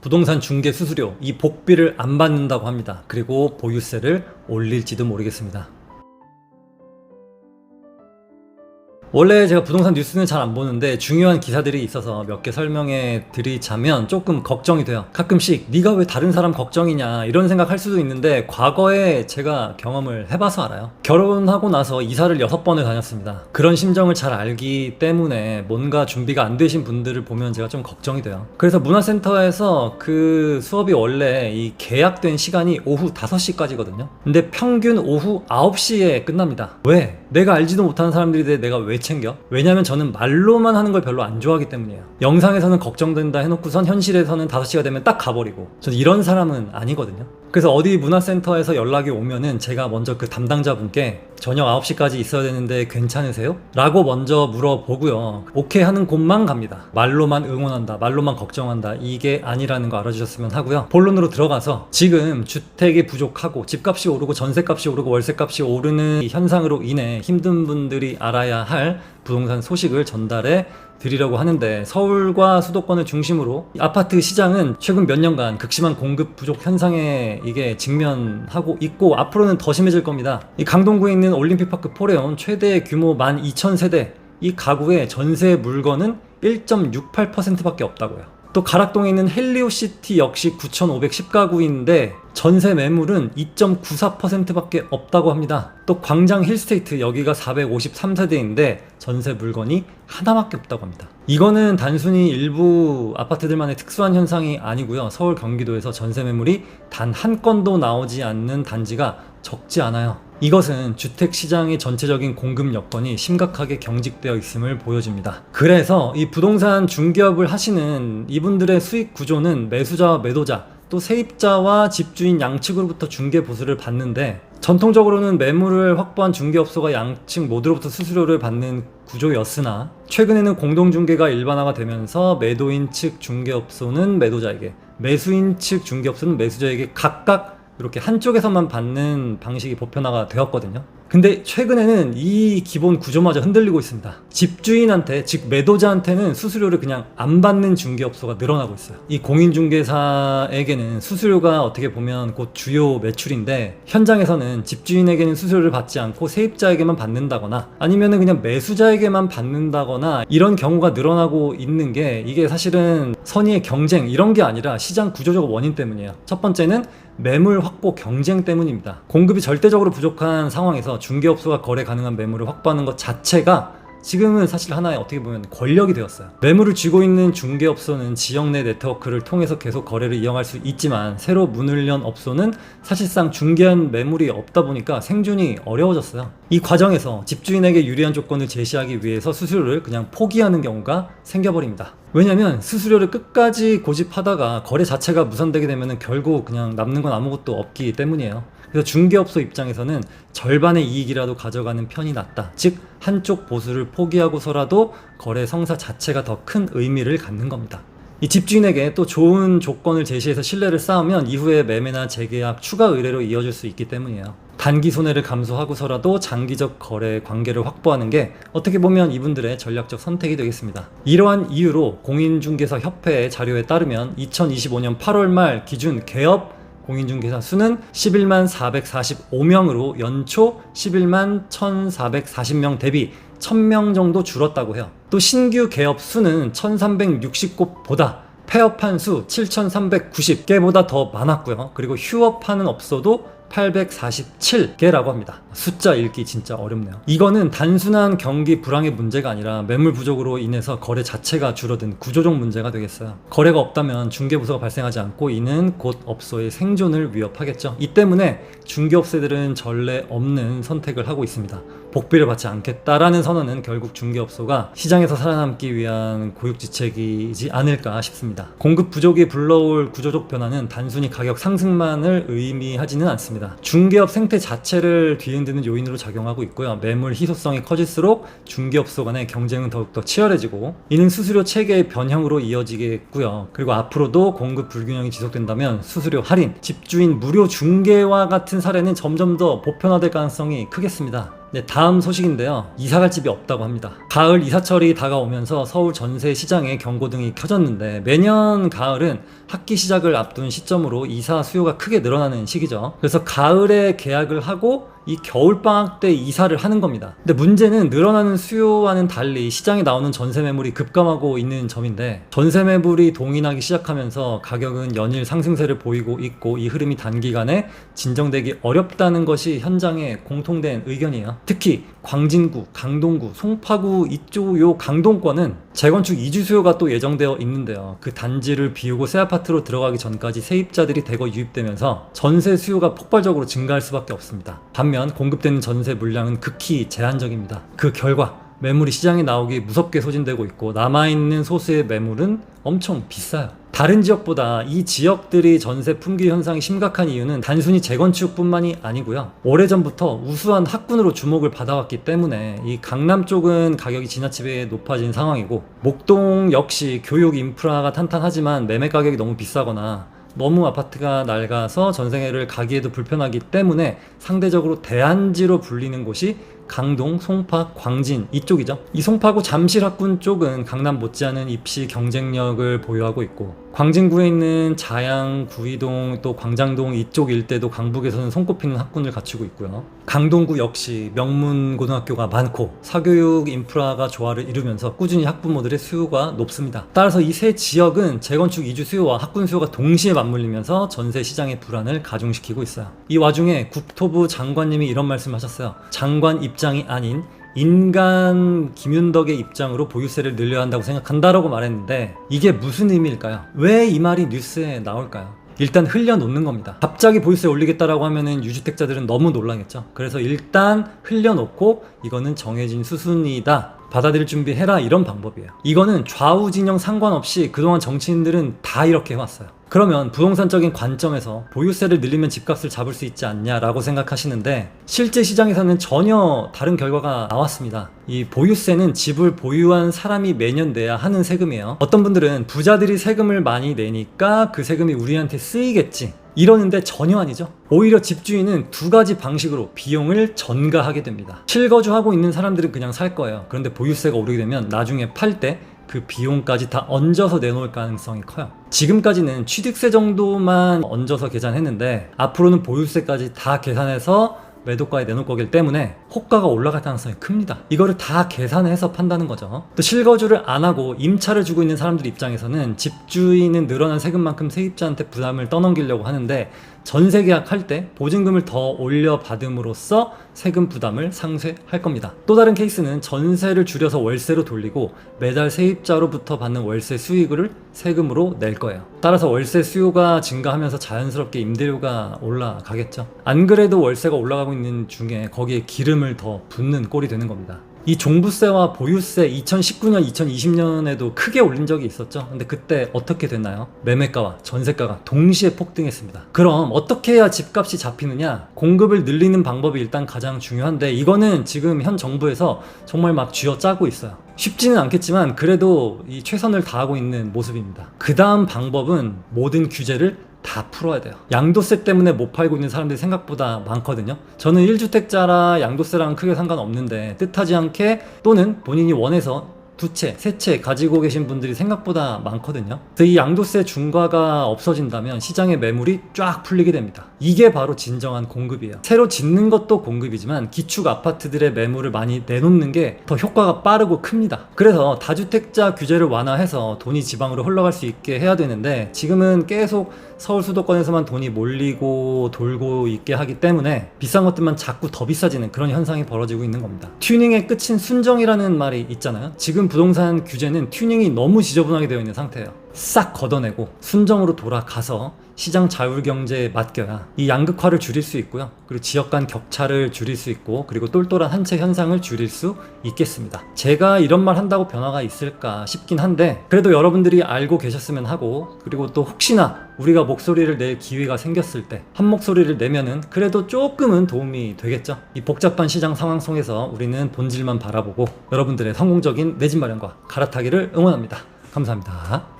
부동산 중개 수수료, 이 복비를 안 받는다고 합니다. 그리고 보유세를 올릴지도 모르겠습니다. 원래 제가 부동산 뉴스는 잘 안 보는데 중요한 기사들이 있어서 몇 개 설명해 드리자면 조금 걱정이 돼요. 가끔씩 네가 왜 다른 사람 걱정이냐 이런 생각 할 수도 있는데, 과거에 제가 경험을 해봐서 알아요. 결혼하고 나서 이사를 6번을 다녔습니다. 그런 심정을 잘 알기 때문에 뭔가 준비가 안 되신 분들을 보면 제가 좀 걱정이 돼요. 그래서 문화센터에서 그 수업이 원래 이 계약된 시간이 오후 5시까지거든요. 근데 평균 오후 9시에 끝납니다. 왜? 내가 알지도 못하는 사람들인데 내가 왜 챙겨? 왜냐면 저는 말로만 하는 걸 별로 안 좋아하기 때문이에요. 영상에서는 걱정된다 해놓고선 현실에서는 5시가 되면 딱 가버리고, 저는 이런 사람은 아니거든요. 그래서 어디 문화센터에서 연락이 오면은 제가 먼저 그 담당자분께 저녁 9시까지 있어야 되는데 괜찮으세요? 라고 먼저 물어보고요. 오케이 하는 곳만 갑니다. 말로만 응원한다, 말로만 걱정한다, 이게 아니라는 거 알아주셨으면 하고요. 본론으로 들어가서 지금 주택이 부족하고 집값이 오르고 전세값이 오르고 월세값이 오르는 이 현상으로 인해 힘든 분들이 알아야 할 부동산 소식을 전달해 드리려고 하는데, 서울과 수도권을 중심으로 아파트 시장은 최근 몇 년간 극심한 공급 부족 현상에 이게 직면하고 있고 앞으로는 더 심해질 겁니다. 이 강동구에 있는 올림픽파크 포레온 최대 규모 12,000세대 이 가구의 전세 물건은 1.68%밖에 없다고요. 또 가락동에 있는 헬리오시티 역시 9,510가구인데 전세 매물은 2.94%밖에 없다고 합니다. 또 광장 힐스테이트 여기가 453세대인데 전세 물건이 하나밖에 없다고 합니다. 이거는 단순히 일부 아파트들만의 특수한 현상이 아니고요. 서울 경기도에서 전세 매물이 단 한 건도 나오지 않는 단지가 적지 않아요. 이것은 주택시장의 전체적인 공급 여건이 심각하게 경직되어 있음을 보여줍니다. 그래서 이 부동산 중개업을 하시는 이분들의 수익 구조는 매수자와 매도자, 또 세입자와 집주인 양측으로부터 중개 보수를 받는데, 전통적으로는 매물을 확보한 중개업소가 양측 모두로부터 수수료를 받는 구조였으나 최근에는 공동중개가 일반화가 되면서 매도인 측 중개업소는 매도자에게, 매수인 측 중개업소는 매수자에게 각각 이렇게 한쪽에서만 받는 방식이 보편화가 되었거든요. 근데 최근에는 이 기본 구조마저 흔들리고 있습니다. 집주인한테, 즉 매도자한테는 수수료를 그냥 안 받는 중개업소가 늘어나고 있어요. 이 공인중개사에게는 수수료가 어떻게 보면 곧 주요 매출인데, 현장에서는 집주인에게는 수수료를 받지 않고 세입자에게만 받는다거나 아니면은 그냥 매수자에게만 받는다거나 이런 경우가 늘어나고 있는 게, 이게 사실은 선의의 경쟁 이런 게 아니라 시장 구조적 원인 때문이에요. 첫 번째는 매물 확보 경쟁 때문입니다. 공급이 절대적으로 부족한 상황에서 중개업소가 거래 가능한 매물을 확보하는 것 자체가 지금은 사실 하나의 어떻게 보면 권력이 되었어요. 매물을 쥐고 있는 중개업소는 지역 내 네트워크를 통해서 계속 거래를 이어갈 수 있지만, 새로 문을 연 업소는 사실상 중개한 매물이 없다 보니까 생존이 어려워졌어요. 이 과정에서 집주인에게 유리한 조건을 제시하기 위해서 수수료를 그냥 포기하는 경우가 생겨버립니다. 왜냐면 수수료를 끝까지 고집하다가 거래 자체가 무산되게 되면 결국 그냥 남는 건 아무것도 없기 때문이에요. 그래서 중개업소 입장에서는 절반의 이익이라도 가져가는 편이 낫다. 즉 한쪽 보수를 포기하고서라도 거래 성사 자체가 더 큰 의미를 갖는 겁니다. 이 집주인에게 또 좋은 조건을 제시해서 신뢰를 쌓으면 이후에 매매나 재계약, 추가 의뢰로 이어질 수 있기 때문이에요. 단기 손해를 감수하고서라도 장기적 거래 관계를 확보하는 게 어떻게 보면 이분들의 전략적 선택이 되겠습니다. 이러한 이유로 공인중개사 협회의 자료에 따르면 2025년 8월 말 기준 개업 공인중개사 수는 11만 445명으로 연초 11만 1440명 대비 1000명 정도 줄었다고 해요. 또 신규 개업 수는 1360곳보다 폐업한 수 7390개보다 더 많았고요. 그리고 휴업하는 업소도 847개라고 합니다. 숫자 읽기 진짜 어렵네요. 이거는 단순한 경기 불황의 문제가 아니라 매물 부족으로 인해서 거래 자체가 줄어든 구조적 문제가 되겠어요. 거래가 없다면 중개부서가 발생하지 않고 이는 곧 업소의 생존을 위협하겠죠. 이 때문에 중개업체들은 전례 없는 선택을 하고 있습니다. 복비를 받지 않겠다라는 선언은 결국 중개업소가 시장에서 살아남기 위한 고육지책이지 않을까 싶습니다. 공급 부족이 불러올 구조적 변화는 단순히 가격 상승만을 의미하지는 않습니다. 중개업 생태 자체를 뒤흔드는 요인으로 작용하고 있고요. 매물 희소성이 커질수록 중개업소 간의 경쟁은 더욱더 치열해지고, 이는 수수료 체계의 변형으로 이어지겠고요. 그리고 앞으로도 공급 불균형이 지속된다면 수수료 할인, 집주인 무료 중개와 같은 사례는 점점 더 보편화될 가능성이 크겠습니다. 네, 다음 소식인데요. 이사갈 집이 없다고 합니다. 가을 이사철이 다가오면서 서울 전세 시장에 경고등이 켜졌는데 매년 가을은 학기 시작을 앞둔 시점으로 이사 수요가 크게 늘어나는 시기죠. 그래서 가을에 계약을 하고 이 겨울방학 때 이사를 하는 겁니다. 근데 문제는 늘어나는 수요와는 달리 시장에 나오는 전세 매물이 급감하고 있는 점인데, 전세 매물이 동인하기 시작하면서 가격은 연일 상승세를 보이고 있고 이 흐름이 단기간에 진정되기 어렵다는 것이 현장의 공통된 의견이에요. 특히 광진구, 강동구, 송파구 이쪽 요 강동권은 재건축 이주 수요가 또 예정되어 있는데요. 그 단지를 비우고 새 아파트로 들어가기 전까지 세입자들이 대거 유입되면서 전세 수요가 폭발적으로 증가할 수밖에 없습니다. 반면 공급되는 전세 물량은 극히 제한적입니다. 그 결과 매물이 시장에 나오기 무섭게 소진되고 있고 남아있는 소수의 매물은 엄청 비싸요. 다른 지역보다 이 지역들이 전세 품귀 현상이 심각한 이유는 단순히 재건축뿐만이 아니고요. 오래전부터 우수한 학군으로 주목을 받아왔기 때문에 이 강남 쪽은 가격이 지나치게 높아진 상황이고, 목동 역시 교육 인프라가 탄탄하지만 매매 가격이 너무 비싸거나 너무 아파트가 낡아서 전세를 가기에도 불편하기 때문에 상대적으로 대안지로 불리는 곳이 강동, 송파, 광진 이쪽이죠. 이 송파구 잠실학군 쪽은 강남 못지않은 입시 경쟁력을 보유하고 있고, 광진구에 있는 자양, 구이동, 또 광장동 이쪽 일대도 강북에서는 손꼽히는 학군을 갖추고 있고요. 강동구 역시 명문 고등학교가 많고 사교육 인프라가 조화를 이루면서 꾸준히 학부모들의 수요가 높습니다. 따라서 이 세 지역은 재건축 이주 수요와 학군 수요가 동시에 맞물리면서 전세 시장의 불안을 가중시키고 있어요. 이 와중에 국토부 장관님이 이런 말씀을 하셨어요. 장관 입장이 아닌 인간 김윤덕의 입장으로 보유세를 늘려야 한다고 생각한다라고 말했는데, 이게 무슨 의미일까요? 왜 이 말이 뉴스에 나올까요? 일단 흘려놓는 겁니다. 갑자기 보유세 올리겠다라고 하면은 유주택자들은 너무 놀라겠죠. 그래서 일단 흘려놓고 이거는 정해진 수순이다, 받아들일 준비해라, 이런 방법이에요. 이거는 좌우 진영 상관없이 그동안 정치인들은 다 이렇게 해왔어요. 그러면 부동산적인 관점에서 보유세를 늘리면 집값을 잡을 수 있지 않냐라고 생각하시는데, 실제 시장에서는 전혀 다른 결과가 나왔습니다. 이 보유세는 집을 보유한 사람이 매년 내야 하는 세금이에요. 어떤 분들은 부자들이 세금을 많이 내니까 그 세금이 우리한테 쓰이겠지 이러는데 전혀 아니죠. 오히려 집주인은 두 가지 방식으로 비용을 전가하게 됩니다. 실거주하고 있는 사람들은 그냥 살 거예요. 그런데 보유세가 오르게 되면 나중에 팔 때 그 비용까지 다 얹어서 내놓을 가능성이 커요. 지금까지는 취득세 정도만 얹어서 계산했는데 앞으로는 보유세까지 다 계산해서 매도가에 내놓을 거기 때문에 호가가 올라갈 가능성이 큽니다. 이거를 다 계산해서 판다는 거죠. 또 실거주를 안 하고 임차를 주고 있는 사람들 입장에서는 집주인은 늘어난 세금만큼 세입자한테 부담을 떠넘기려고 하는데, 전세 계약할 때 보증금을 더 올려 받음으로써 세금 부담을 상쇄할 겁니다. 또 다른 케이스는 전세를 줄여서 월세로 돌리고 매달 세입자로부터 받는 월세 수익을 세금으로 낼 거예요. 따라서 월세 수요가 증가하면서 자연스럽게 임대료가 올라가겠죠. 안 그래도 월세가 올라가고 있는 중에 거기에 기름을 더 붓는 꼴이 되는 겁니다. 이 종부세와 보유세 2019년, 2020년에도 크게 올린 적이 있었죠. 근데 그때 어떻게 됐나요? 매매가와 전세가가 동시에 폭등했습니다. 그럼 어떻게 해야 집값이 잡히느냐? 공급을 늘리는 방법이 일단 가장 중요한데, 이거는 지금 현 정부에서 정말 막 쥐어짜고 있어요. 쉽지는 않겠지만 그래도 이 최선을 다하고 있는 모습입니다. 그 다음 방법은 모든 규제를 다 풀어야 돼요. 양도세 때문에 못 팔고 있는 사람들이 생각보다 많거든요. 저는 1주택자라 양도세랑 크게 상관없는데 뜻하지 않게 또는 본인이 원해서 두 채, 세 채 가지고 계신 분들이 생각보다 많거든요. 그래서 이 양도세 중과가 없어진다면 시장의 매물이 쫙 풀리게 됩니다. 이게 바로 진정한 공급이에요. 새로 짓는 것도 공급이지만 기축 아파트들의 매물을 많이 내놓는 게 더 효과가 빠르고 큽니다. 그래서 다주택자 규제를 완화해서 돈이 지방으로 흘러갈 수 있게 해야 되는데, 지금은 계속 서울 수도권에서만 돈이 몰리고 돌고 있게 하기 때문에 비싼 것들만 자꾸 더 비싸지는 그런 현상이 벌어지고 있는 겁니다. 튜닝의 끝인 순정이라는 말이 있잖아요. 지금 부동산 규제는 튜닝이 너무 지저분하게 되어 있는 상태예요. 싹 걷어내고 순정으로 돌아가서 시장 자율경제에 맡겨야 이 양극화를 줄일 수 있고요. 그리고 지역 간 격차를 줄일 수 있고, 그리고 똘똘한 한 채 현상을 줄일 수 있겠습니다. 제가 이런 말 한다고 변화가 있을까 싶긴 한데, 그래도 여러분들이 알고 계셨으면 하고, 그리고 또 혹시나 우리가 목소리를 낼 기회가 생겼을 때 한 목소리를 내면은 그래도 조금은 도움이 되겠죠. 이 복잡한 시장 상황 속에서 우리는 본질만 바라보고 여러분들의 성공적인 내 집 마련과 갈아타기를 응원합니다. 감사합니다.